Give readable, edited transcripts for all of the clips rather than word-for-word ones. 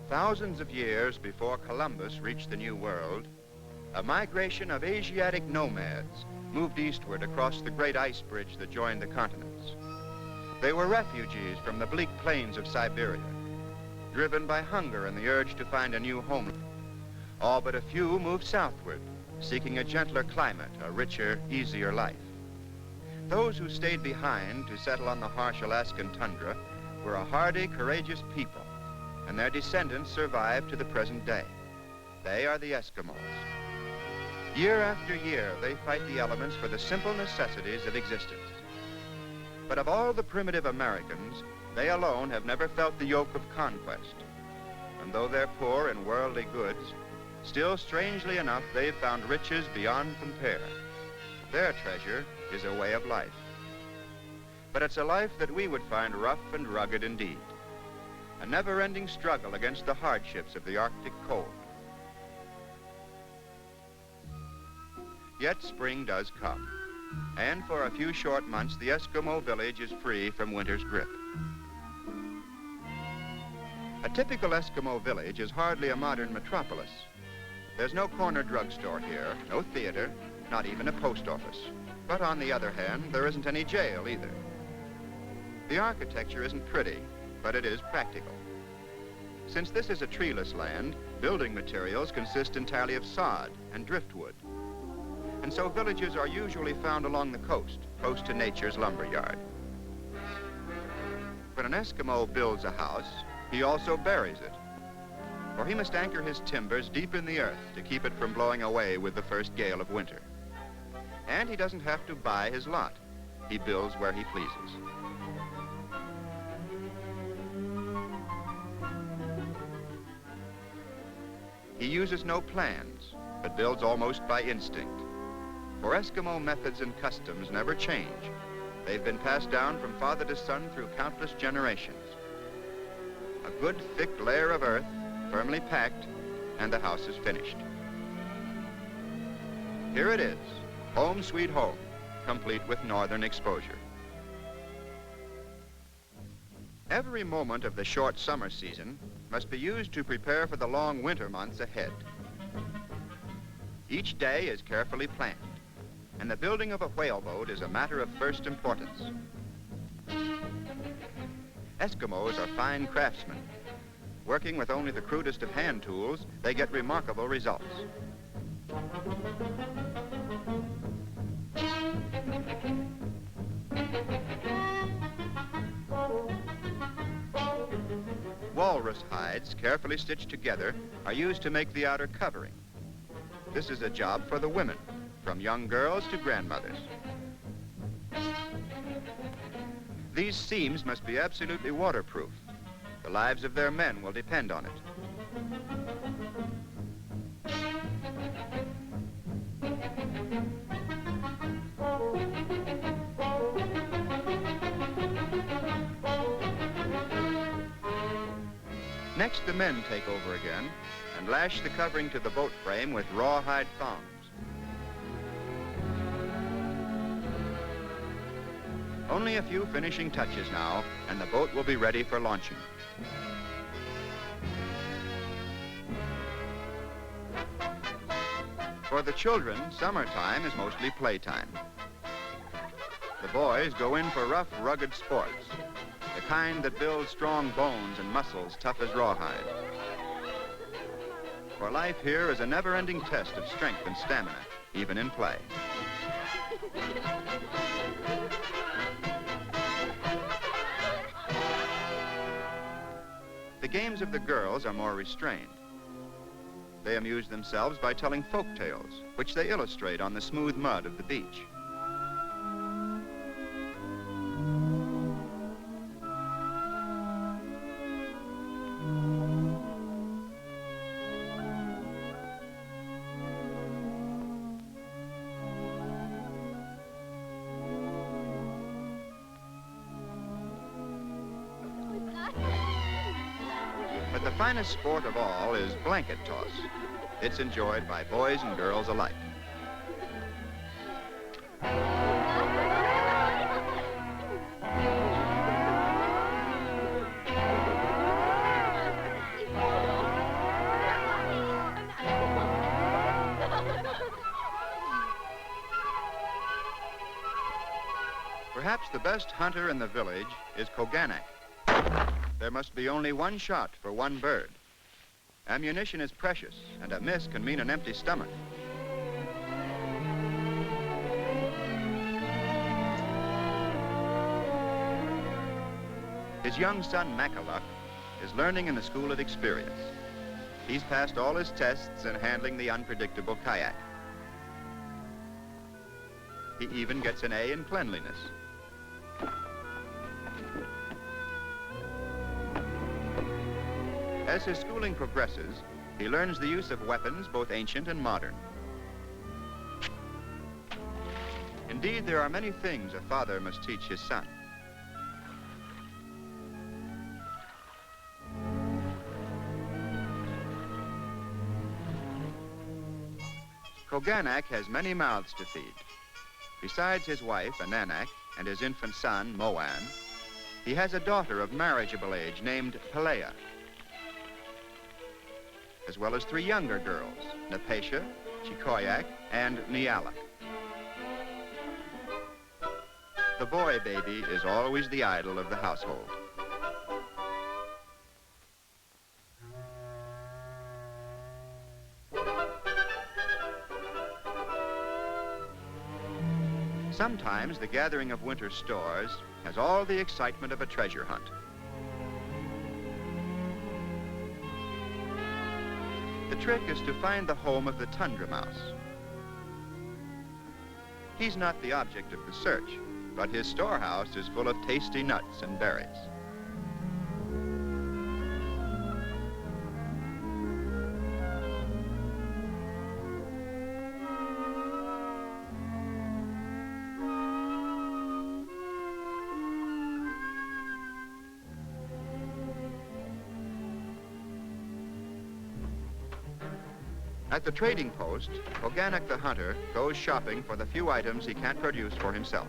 Thousands of years before Columbus reached the New World, a migration of Asiatic nomads moved eastward across the great ice bridge that joined the continents. They were refugees from the bleak plains of Siberia, driven by hunger and the urge to find a new homeland. All but a few moved southward, seeking a gentler climate, a richer, easier life. Those who stayed behind to settle on the harsh Alaskan tundra were a hardy, courageous people, and their descendants survive to the present day. They are the Eskimos. Year after year, they fight the elements for the simple necessities of existence. But of all the primitive Americans, they alone have never felt the yoke of conquest. And though they're poor in worldly goods, still, strangely enough, they've found riches beyond compare. Their treasure is a way of life. But it's a life that we would find rough and rugged indeed. A never-ending struggle against the hardships of the Arctic cold. Yet spring does come, and for a few short months, the Eskimo village is free from winter's grip. A typical Eskimo village is hardly a modern metropolis. There's no corner drugstore here, no theater, not even a post office. But on the other hand, there isn't any jail either. The architecture isn't pretty, but it is practical. Since this is a treeless land, building materials consist entirely of sod and driftwood. And so villages are usually found along the coast, close to nature's lumberyard. When an Eskimo builds a house, he also buries it, for he must anchor his timbers deep in the earth to keep it from blowing away with the first gale of winter. And he doesn't have to buy his lot. He builds where he pleases. He uses no plans, but builds almost by instinct. For Eskimo methods and customs never change. They've been passed down from father to son through countless generations. A good thick layer of earth, firmly packed, and the house is finished. Here it is, home sweet home, complete with northern exposure. Every moment of the short summer season must be used to prepare for the long winter months ahead. Each day is carefully planned, and the building of a whaleboat is a matter of first importance. Eskimos are fine craftsmen. Working with only the crudest of hand tools, they get remarkable results. Walrus hides, carefully stitched together, are used to make the outer covering. This is a job for the women, from young girls to grandmothers. These seams must be absolutely waterproof. The lives of their men will depend on it. Next, the men take over again and lash the covering to the boat frame with rawhide thongs. Only a few finishing touches now, and the boat will be ready for launching. For the children, summertime is mostly playtime. The boys go in for rough, rugged sports, the kind that builds strong bones and muscles tough as rawhide. For life here is a never-ending test of strength and stamina, even in play. The games of the girls are more restrained. They amuse themselves by telling folk tales, which they illustrate on the smooth mud of the beach. But the finest sport of all is blanket toss. It's enjoyed by boys and girls alike. Perhaps the best hunter in the village is Kwang-On. There must be only one shot for one bird. Ammunition is precious, and a miss can mean an empty stomach. His young son, Makaluk, is learning in the school of experience. He's passed all his tests in handling the unpredictable kayak. He even gets an A in cleanliness. As his schooling progresses, he learns the use of weapons, both ancient and modern. Indeed, there are many things a father must teach his son. Kwang-On has many mouths to feed. Besides his wife, Ananak, and his infant son, Moan, he has a daughter of marriageable age named Pelea, as well as 3 younger girls, Napesha, Chikoyak, and Nialak. The boy baby is always the idol of the household. Sometimes the gathering of winter stores has all the excitement of a treasure hunt. The trick is to find the home of the tundra mouse. He's not the object of the search, but his storehouse is full of tasty nuts and berries. At the trading post, Kwang-On the hunter goes shopping for the few items he can't produce for himself.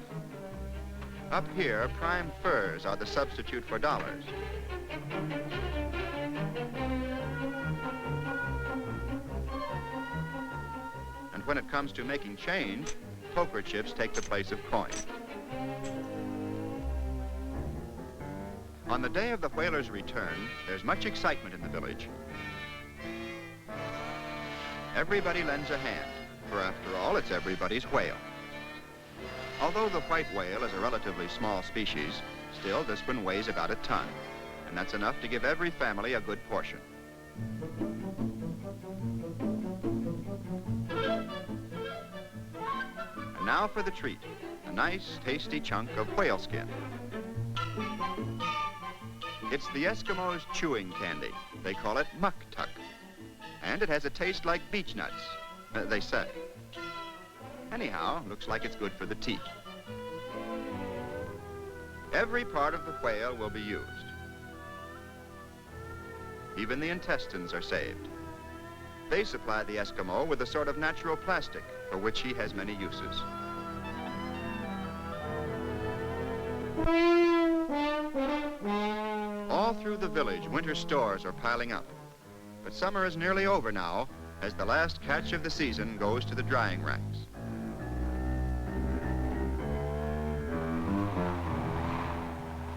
Up here, prime furs are the substitute for dollars. And when it comes to making change, poker chips take the place of coin. On the day of the whaler's return, there's much excitement in the village. Everybody lends a hand, for after all, it's everybody's whale. Although the white whale is a relatively small species, still this one weighs about a ton, and that's enough to give every family a good portion. And now for the treat, a nice, tasty chunk of whale skin. It's the Eskimos' chewing candy. They call it muk-tuk. And it has a taste like beech nuts, they say. Anyhow, looks like it's good for the teeth. Every part of the whale will be used. Even the intestines are saved. They supply the Eskimo with a sort of natural plastic for which he has many uses. All through the village, winter stores are piling up. But summer is nearly over now, as the last catch of the season goes to the drying racks.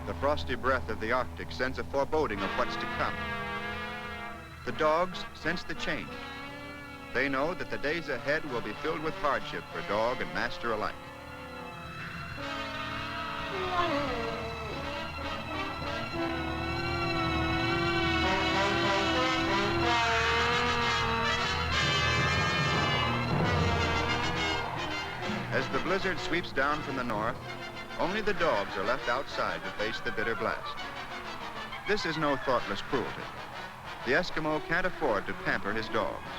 The frosty breath of the Arctic sends a foreboding of what's to come. The dogs sense the change. They know that the days ahead will be filled with hardship for dog and master alike. blizzard sweeps down from the north, only the dogs are left outside to face the bitter blast. This is no thoughtless cruelty. The Eskimo can't afford to pamper his dogs,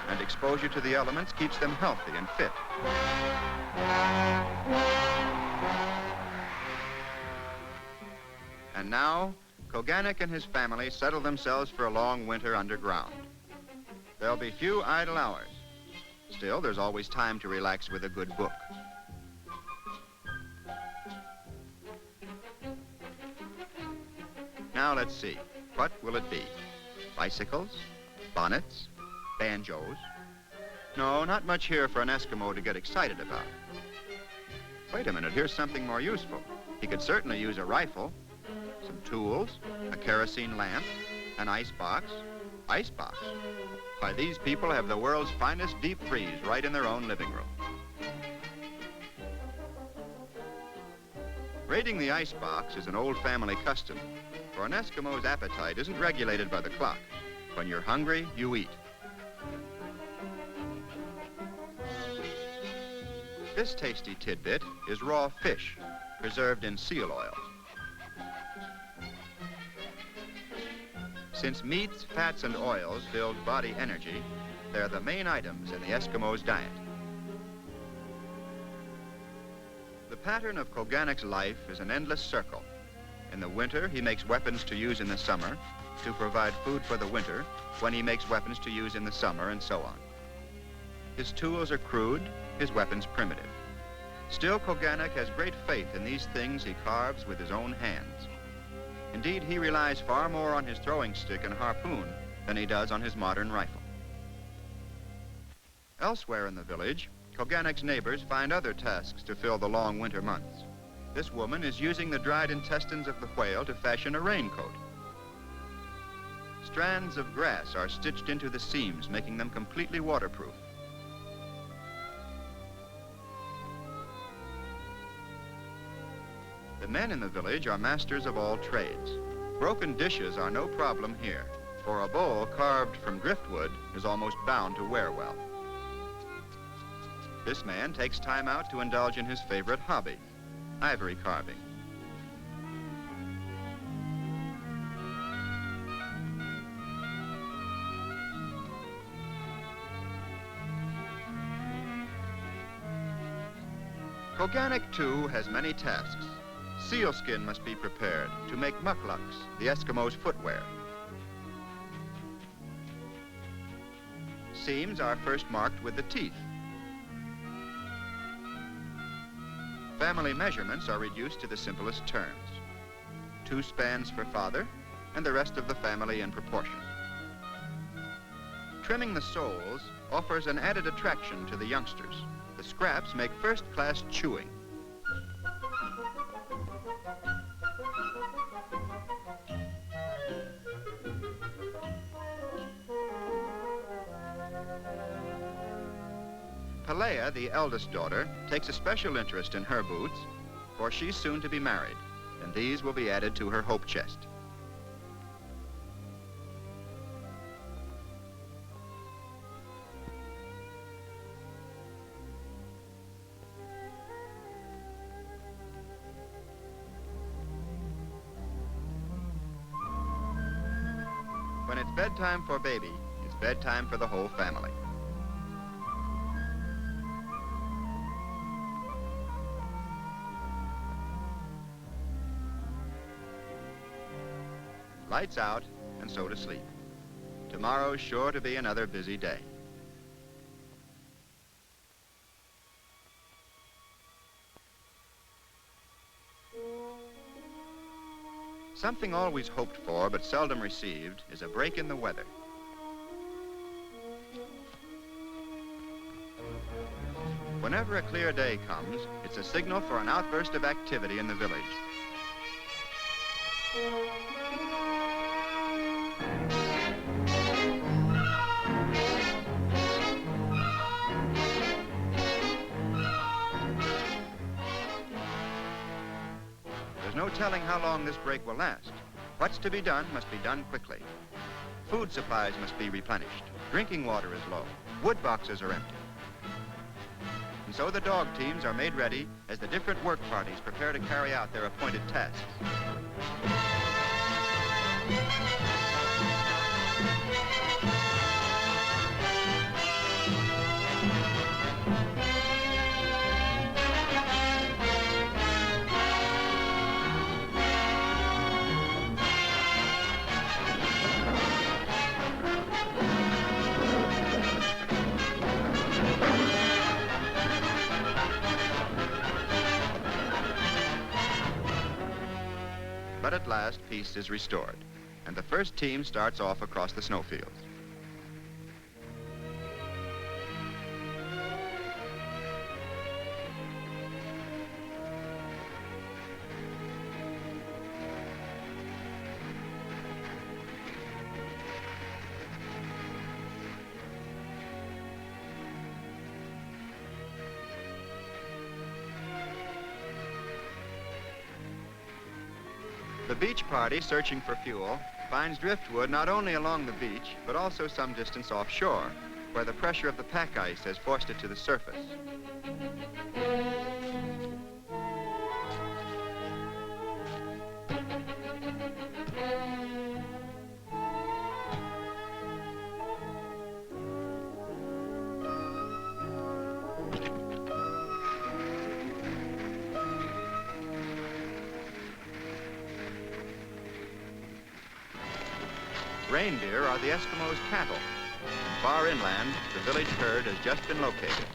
and exposure to the elements keeps them healthy and fit. And now, Koganek and his family settle themselves for a long winter underground. There'll be few idle hours. Still, there's always time to relax with a good book. Now let's see. What will it be? Bicycles? Bonnets? Banjos? No, not much here for an Eskimo to get excited about. Wait a minute, here's something more useful. He could certainly use a rifle, some tools, a kerosene lamp, an ice box. Ice box? Why, these people have the world's finest deep freeze right in their own living room. Raiding the ice box is an old family custom, for an Eskimo's appetite isn't regulated by the clock. When you're hungry, you eat. This tasty tidbit is raw fish, preserved in seal oil. Since meats, fats, and oils build body energy, they're the main items in the Eskimo's diet. The pattern of Koganek's life is an endless circle. In the winter, he makes weapons to use in the summer, to provide food for the winter, when he makes weapons to use in the summer, and so on. His tools are crude, his weapons primitive. Still, Koganek has great faith in these things he carves with his own hands. Indeed, he relies far more on his throwing stick and harpoon than he does on his modern rifle. Elsewhere in the village, Koganek's neighbors find other tasks to fill the long winter months. This woman is using the dried intestines of the whale to fashion a raincoat. Strands of grass are stitched into the seams, making them completely waterproof. The men in the village are masters of all trades. Broken dishes are no problem here, for a bowl carved from driftwood is almost bound to wear well. This man takes time out to indulge in his favorite hobby, ivory carving. Koganek, too, has many tasks. Sealskin must be prepared to make mucklucks, the Eskimo's footwear. Seams are first marked with the teeth. Family measurements are reduced to the simplest terms. 2 spans for father, and the rest of the family in proportion. Trimming the soles offers an added attraction to the youngsters. The scraps make first-class chewing. Pelea, the eldest daughter, takes a special interest in her boots, for she's soon to be married, and these will be added to her hope chest. When it's bedtime for baby, it's bedtime for the whole family. Lights out, and so to sleep. Tomorrow's sure to be another busy day. Something always hoped for but seldom received is a break in the weather. Whenever a clear day comes, it's a signal for an outburst of activity in the village. No telling how long this break will last. What's to be done must be done quickly. Food supplies must be replenished. Drinking water is low. Wood boxes are empty. And so the dog teams are made ready as the different work parties prepare to carry out their appointed tasks. But at last, peace is restored, and the first team starts off across the snowfields. The beach party, searching for fuel, finds driftwood not only along the beach, but also some distance offshore, where the pressure of the pack ice has forced it to the surface. Reindeer are the Eskimos' cattle. And far inland, the village herd has just been located.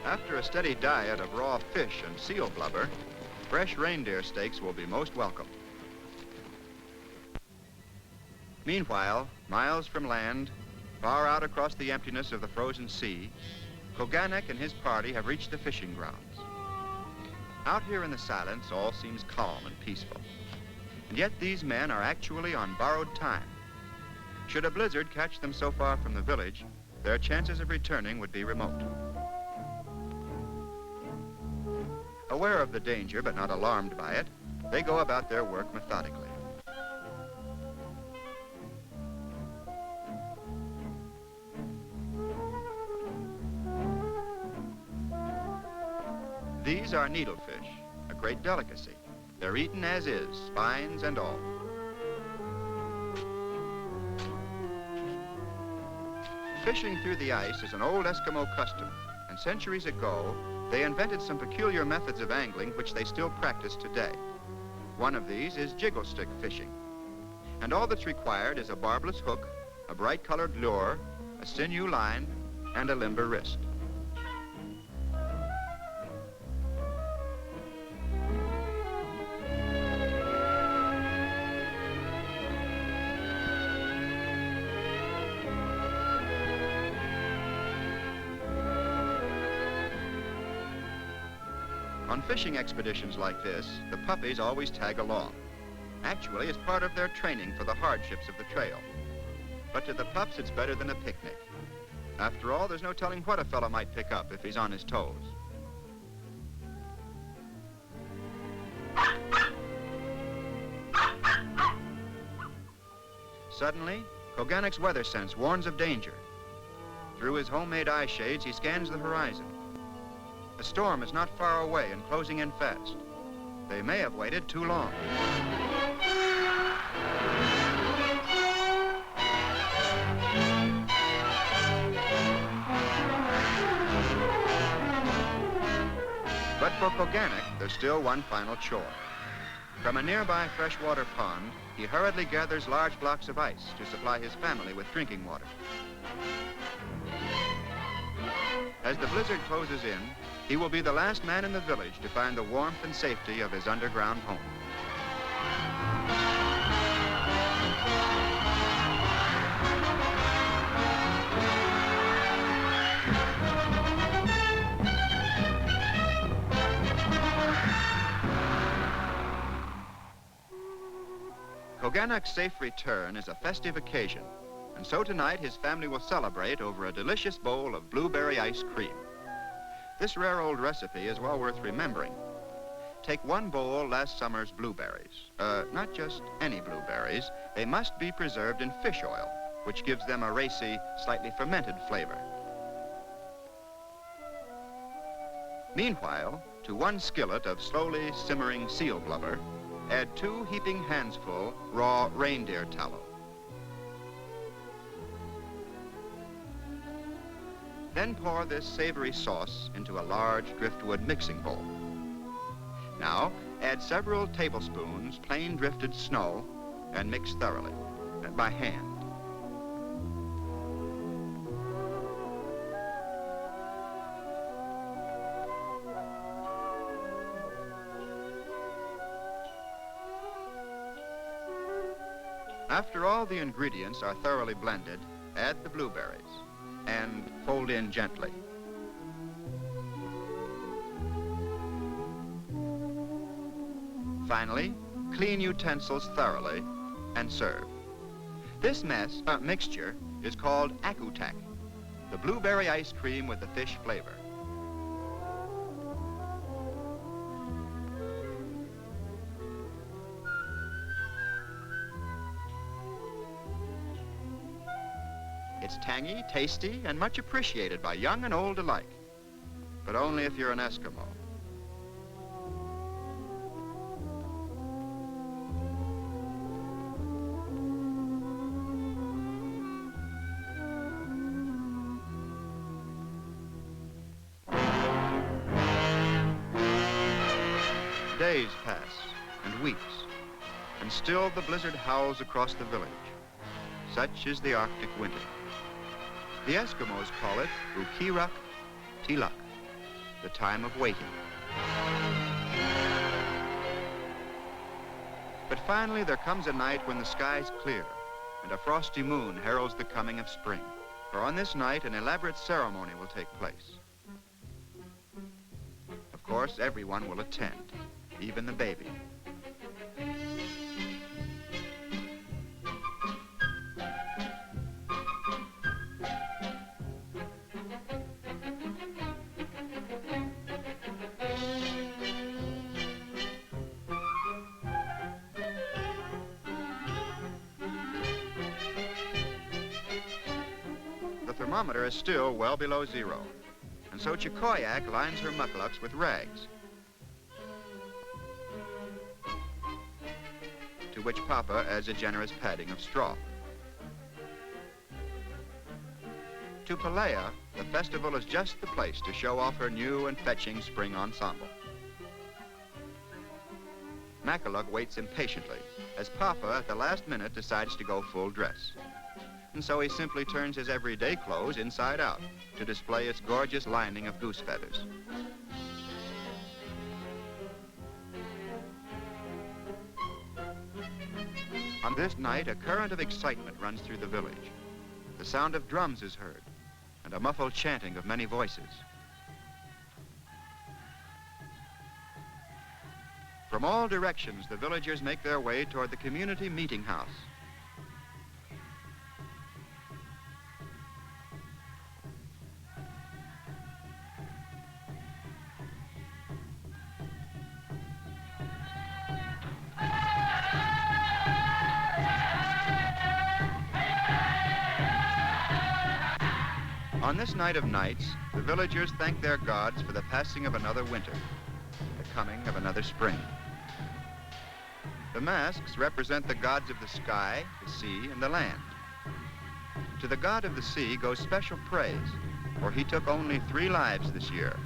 After a steady diet of raw fish and seal blubber, fresh reindeer steaks will be most welcome. Meanwhile, miles from land, far out across the emptiness of the frozen sea, Kwang-On and his party have reached the fishing grounds. Out here in the silence, all seems calm and peaceful. And yet these men are actually on borrowed time. Should a blizzard catch them so far from the village, their chances of returning would be remote. Aware of the danger, but not alarmed by it, they go about their work methodically. These are needlefish, a great delicacy. They're eaten as is, spines and all. Fishing through the ice is an old Eskimo custom, and centuries ago, they invented some peculiar methods of angling which they still practice today. One of these is jiggle stick fishing. And all that's required is a barbless hook, a bright-colored lure, a sinew line, and a limber wrist. On fishing expeditions like this, the puppies always tag along. Actually, it's part of their training for the hardships of the trail. But to the pups, it's better than a picnic. After all, there's no telling what a fellow might pick up if he's on his toes. Suddenly, Kwang-On's weather sense warns of danger. Through his homemade eye shades, he scans the horizon. A storm is not far away and closing in fast. They may have waited too long. But for Kwang-On, there's still one final chore. From a nearby freshwater pond, he hurriedly gathers large blocks of ice to supply his family with drinking water. As the blizzard closes in, he will be the last man in the village to find the warmth and safety of his underground home. Koganuk's safe return is a festive occasion, and so tonight his family will celebrate over a delicious bowl of blueberry ice cream. This rare old recipe is well worth remembering. Take one bowl last summer's blueberries. Not just any blueberries. They must be preserved in fish oil, which gives them a racy, slightly fermented flavor. Meanwhile, to one skillet of slowly simmering seal blubber, add 2 heaping handsful raw reindeer tallow. Then pour this savory sauce into a large driftwood mixing bowl. Now, add several tablespoons plain drifted snow and mix thoroughly, by hand. After all the ingredients are thoroughly blended, add the blueberries and fold in gently. Finally, clean utensils thoroughly and serve. This mixture is called akutak, the blueberry ice cream with the fish flavor. It's tangy, tasty, and much appreciated by young and old alike, but only if you're an Eskimo. Days pass, and weeks, and still the blizzard howls across the village. Such is the Arctic winter. The Eskimos call it Ukirak Tilak, the time of waiting. But finally there comes a night when the sky's clear and a frosty moon heralds the coming of spring. For on this night an elaborate ceremony will take place. Of course, everyone will attend, even the baby. The thermometer is still well below zero, and so Chikoyak lines her mucklucks with rags, to which Papa adds a generous padding of straw. To Pelea, the festival is just the place to show off her new and fetching spring ensemble. Makaluk waits impatiently as Papa at the last minute decides to go full dress. And so he simply turns his everyday clothes inside out to display its gorgeous lining of goose feathers. On this night, a current of excitement runs through the village. The sound of drums is heard, and a muffled chanting of many voices. From all directions, the villagers make their way toward the community meeting house. On this night of nights, the villagers thank their gods for the passing of another winter, the coming of another spring. The masks represent the gods of the sky, the sea, and the land. To the god of the sea goes special praise, for he took only 3 lives this year,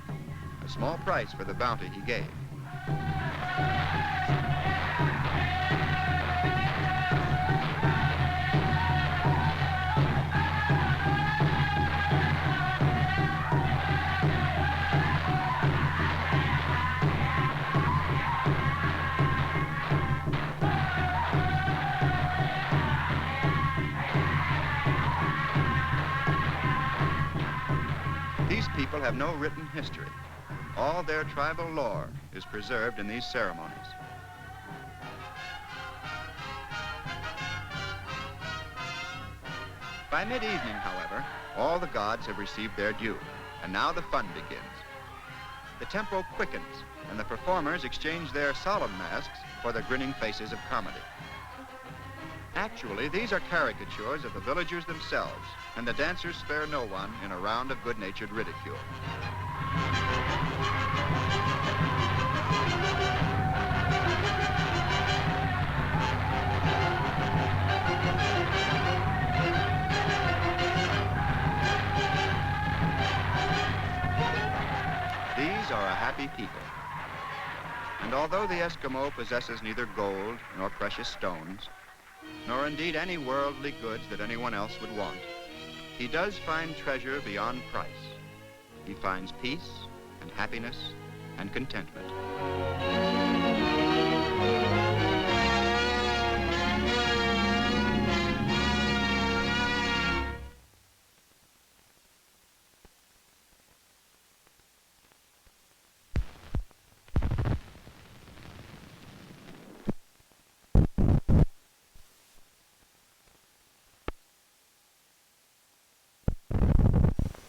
a small price for the bounty he gave. people have no written history. All their tribal lore is preserved in these ceremonies. By mid-evening, however, all the gods have received their due, and now the fun begins. The tempo quickens, and the performers exchange their solemn masks for the grinning faces of comedy. Actually, these are caricatures of the villagers themselves, and the dancers spare no one in a round of good-natured ridicule. These are a happy people. And although the Eskimo possesses neither gold nor precious stones, nor indeed any worldly goods that anyone else would want, he does find treasure beyond price. He finds peace and happiness and contentment.